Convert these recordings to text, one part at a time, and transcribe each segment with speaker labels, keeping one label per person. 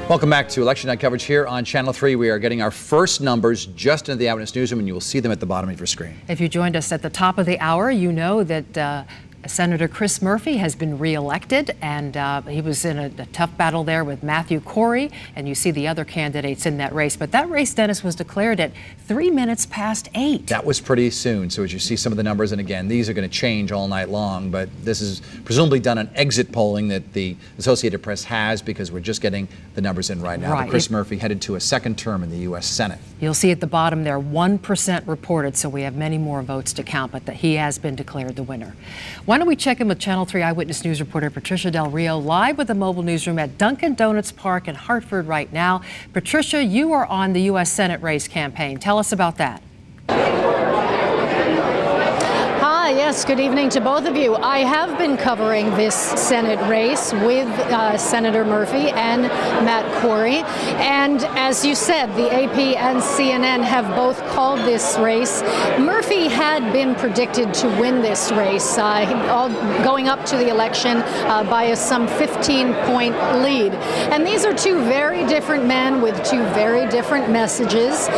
Speaker 1: Welcome back to Election Night coverage here on Channel 3. We are getting our first numbers just into the Eyewitness Newsroom, and you will see them at the bottom of your screen.
Speaker 2: If you joined us at the top of the hour, you know that Senator Chris Murphy has been reelected, and he was in a tough battle there with Matthew Corey, and you see the other candidates in that race. But that race, Dennis, was declared at 3 minutes past 8.
Speaker 1: That was pretty soon. So as you see some of the numbers, and again, these are going to change all night long, but this is presumably done on exit polling that the Associated Press has, because we're just getting the numbers in right now.
Speaker 2: Right.
Speaker 1: But Chris Murphy headed to a second term in the U.S. Senate.
Speaker 2: You'll see at the bottom there, 1% reported, so we have many more votes to count, but that he has been declared the winner. Why don't we check in with Channel 3 Eyewitness News reporter Patricia Del Rio, live with the mobile newsroom at Dunkin' Donuts Park in Hartford right now. Patricia, you are on the U.S. Senate race campaign. Tell us about that.
Speaker 3: Yes, good evening to both of you. I have been covering this Senate race with Senator Murphy and Matt Corey. And as you said, the AP and CNN have both called this race. Murphy had been predicted to win this race, going up to the election by a some 15-point lead. And these are two very different men with two very different messages.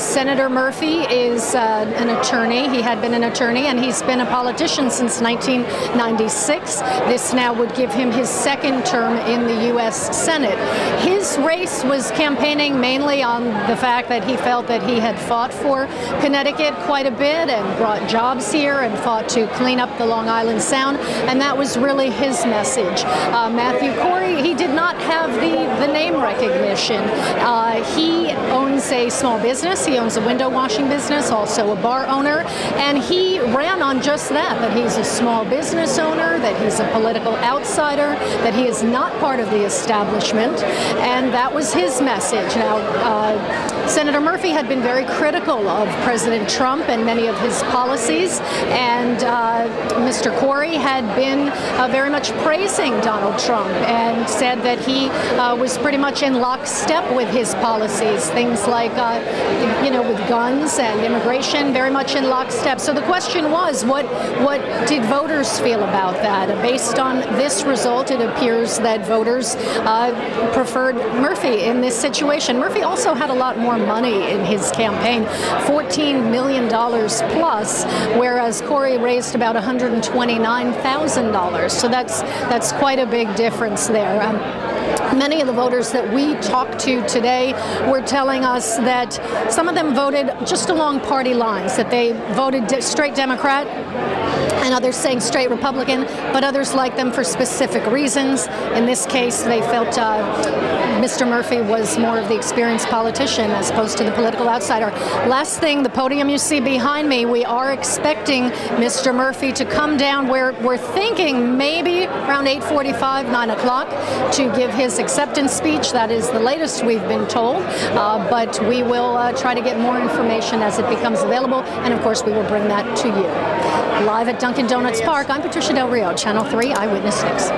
Speaker 3: Senator Murphy is an attorney. He had been an attorney, and he's been a politician since 1996. This now would give him his second term in the U.S. Senate. His race was campaigning mainly on the fact that he felt that he had fought for Connecticut quite a bit and brought jobs here and fought to clean up the Long Island Sound, and that was really his message. Matthew Corey, he did not have the name recognition. He owns a small business. He owns a window washing business, also a bar owner, and he ran on just that he's a small business owner, that he's a political outsider, that he is not part of the establishment, and that was his message. Now, Senator Murphy had been very critical of President Trump and many of his policies, and Mr. Corey had been very much praising Donald Trump and said that he was pretty much in lockstep with his policies, things like, with guns and immigration, very much in lockstep. So the question was, what did voters feel about that? Based on this result, it appears that voters preferred Murphy in this situation. Murphy also had a lot more money in his campaign, $14 million plus, whereas Corey raised about $129,000. So that's quite a big difference there. Many of the voters that we talked to today were telling us that some of them voted just along party lines, that they voted straight Democrat, and others saying straight Republican, but others liked them for specific reasons. In this case, they felt Mr. Murphy was more of the experienced politician as opposed to the political outsider. Last thing, the podium you see behind me, we are expecting Mr. Murphy to come down. We're thinking maybe around 8:45, 9 o'clock to give his acceptance speech. That is the latest we've been told, but we will try to get more information as it becomes available, and of course we will bring that to you. Live at Dunkin' Donuts Park, I'm Patricia Del Rio, Channel 3 Eyewitness News.